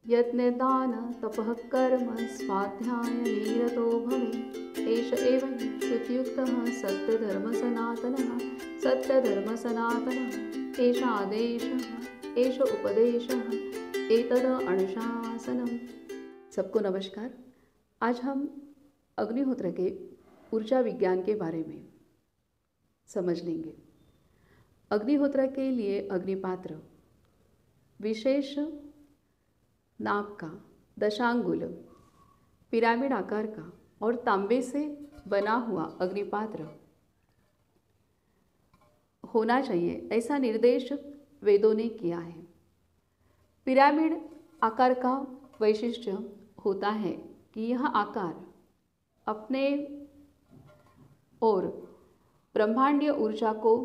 यज्ञदान तपः कर्म स्वाध्याय निरतो भवेत् एष एव हि श्रुतियुक्तः सत्यधर्मसनातनः एष आदेशः एष उपदेशः एतद अनुशासनम्। सबको नमस्कार। आज हम अग्निहोत्र के ऊर्जा विज्ञान के बारे में समझ लेंगे। अग्निहोत्र के लिए अग्निपात्र विशेष नाप का, दशांगुल, पिरामिड आकार का और तांबे से बना हुआ अग्निपात्र होना चाहिए, ऐसा निर्देश वेदों ने किया है। पिरामिड आकार का वैशिष्ट्य होता है कि यह आकार अपने और ब्रह्मांडीय ऊर्जा को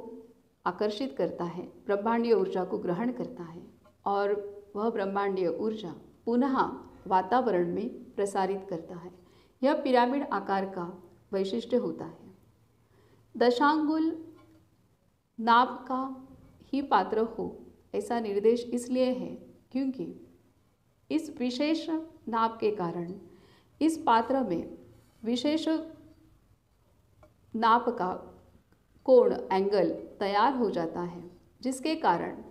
आकर्षित करता है, ब्रह्मांडीय ऊर्जा को ग्रहण करता है और वह ब्रह्मांडीय ऊर्जा पुनः वातावरण में प्रसारित करता है। यह पिरामिड आकार का वैशिष्ट्य होता है। दशांगुल नाप का ही पात्र हो, ऐसा निर्देश इसलिए है क्योंकि इस विशेष नाप के कारण इस पात्र में विशेष नाप का कोण, एंगल तैयार हो जाता है, जिसके कारण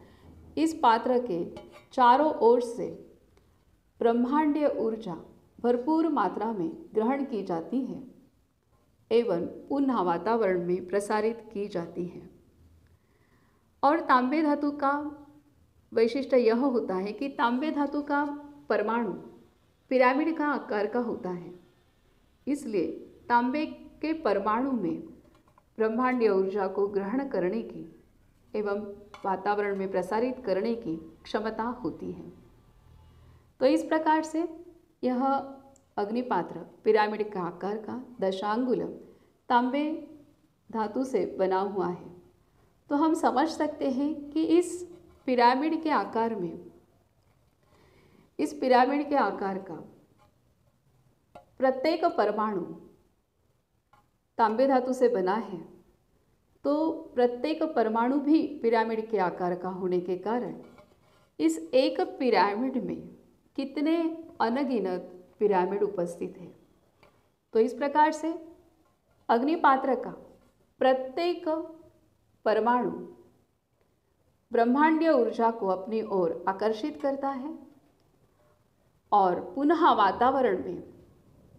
इस पात्र के चारों ओर से ब्रह्मांडीय ऊर्जा भरपूर मात्रा में ग्रहण की जाती है एवं पुनः वातावरण में प्रसारित की जाती है। और तांबे धातु का वैशिष्ट्य यह होता है कि तांबे धातु का परमाणु पिरामिड का आकार का होता है, इसलिए तांबे के परमाणु में ब्रह्मांडीय ऊर्जा को ग्रहण करने की एवं वातावरण में प्रसारित करने की क्षमता होती है। तो इस प्रकार से यह अग्निपात्र पिरामिड का आकार का दशांगुल तांबे धातु से बना हुआ है। तो हम समझ सकते हैं कि इस पिरामिड के आकार का प्रत्येक परमाणु तांबे धातु से बना है, तो प्रत्येक परमाणु भी पिरामिड के आकार का होने के कारण इस एक पिरामिड में कितने अनगिनत पिरामिड उपस्थित है। तो इस प्रकार से अग्निपात्र का प्रत्येक परमाणु ब्रह्मांडीय ऊर्जा को अपनी ओर आकर्षित करता है और पुनः वातावरण में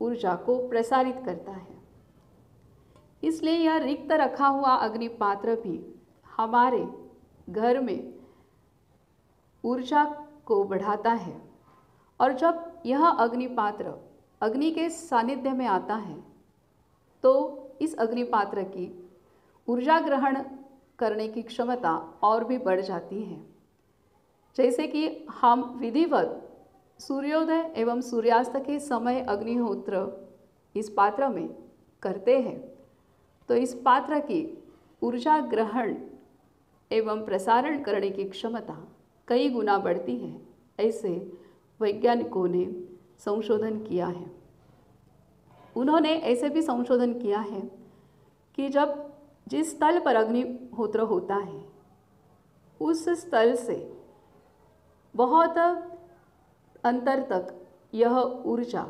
ऊर्जा को प्रसारित करता है। इसलिए यह रिक्त रखा हुआ अग्निपात्र भी हमारे घर में ऊर्जा को बढ़ाता है। और जब यह अग्निपात्र अग्नि के सानिध्य में आता है तो इस अग्निपात्र की ऊर्जा ग्रहण करने की क्षमता और भी बढ़ जाती है। जैसे कि हम विधिवत सूर्योदय एवं सूर्यास्त के समय अग्निहोत्र इस पात्र में करते हैं, तो इस पात्र की ऊर्जा ग्रहण एवं प्रसारण करने की क्षमता कई गुना बढ़ती है। ऐसे वैज्ञानिकों ने संशोधन किया है। उन्होंने ऐसे भी संशोधन किया है कि जब जिस स्थल पर अग्निहोत्र होता है उस स्थल से बहुत अंतर तक यह ऊर्जा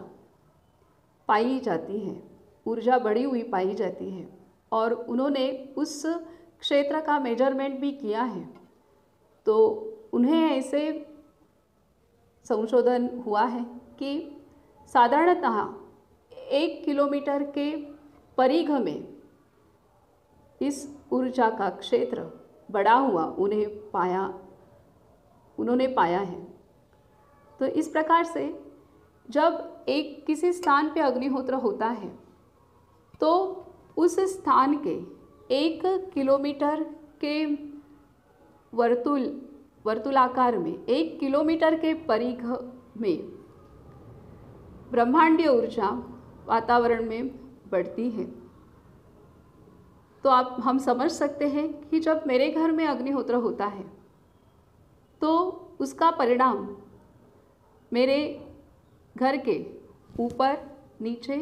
पाई जाती है, ऊर्जा बढ़ी हुई पाई जाती है। और उन्होंने उस क्षेत्र का मेजरमेंट भी किया है, तो उन्हें ऐसे संशोधन हुआ है कि साधारणतः 1 किलोमीटर के परिघ में इस ऊर्जा का क्षेत्र बढ़ा हुआ उन्होंने पाया है। तो इस प्रकार से जब एक किसी स्थान पे अग्निहोत्र होता है तो उस स्थान के 1 किलोमीटर के वर्तुलाकार में 1 किलोमीटर के परिघ में ब्रह्मांडीय ऊर्जा वातावरण में बढ़ती है। तो हम समझ सकते हैं कि जब मेरे घर में अग्निहोत्र होता है तो उसका परिणाम मेरे घर के ऊपर, नीचे,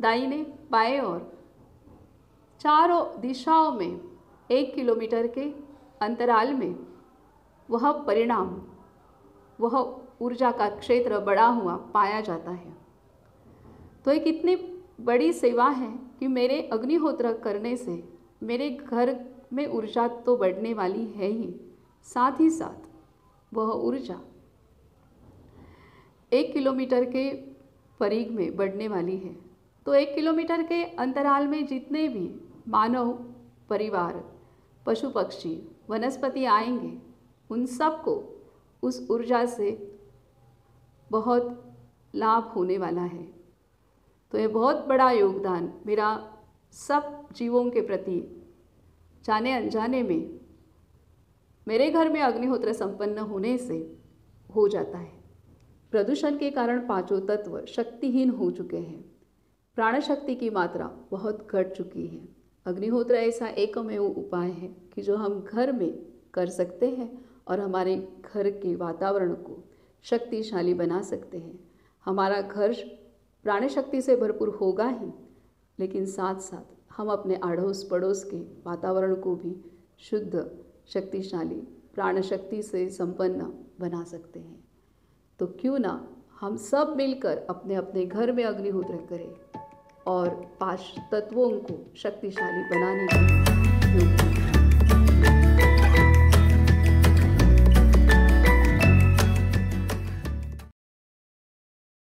दाहिने, बाएं और चारों दिशाओं में 1 किलोमीटर के अंतराल में वह परिणाम, वह ऊर्जा का क्षेत्र बढ़ा हुआ पाया जाता है। तो एक इतनी बड़ी सेवा है कि मेरे अग्निहोत्र करने से मेरे घर में ऊर्जा तो बढ़ने वाली है ही, साथ ही साथ वह ऊर्जा 1 किलोमीटर के परिघ में बढ़ने वाली है। तो 1 किलोमीटर के अंतराल में जितने भी मानव परिवार, पशु पक्षी, वनस्पति आएंगे, उन सबको उस ऊर्जा से बहुत लाभ होने वाला है। तो ये बहुत बड़ा योगदान मेरा सब जीवों के प्रति जाने अनजाने में मेरे घर में अग्निहोत्र संपन्न होने से हो जाता है। प्रदूषण के कारण पांचों तत्व शक्तिहीन हो चुके हैं। प्राण शक्ति की मात्रा बहुत घट चुकी है। अग्निहोत्र ऐसा एकमेव उपाय है कि जो हम घर में कर सकते हैं और हमारे घर के वातावरण को शक्तिशाली बना सकते हैं। हमारा घर प्राण शक्ति से भरपूर होगा ही, लेकिन साथ साथ हम अपने अड़ोस पड़ोस के वातावरण को भी शुद्ध, शक्तिशाली, प्राण शक्ति से संपन्न बना सकते हैं। तो क्यों ना हम सब मिलकर अपने अपने घर में अग्निहोत्र करें और 5 तत्वों को शक्तिशाली बनाने के लिए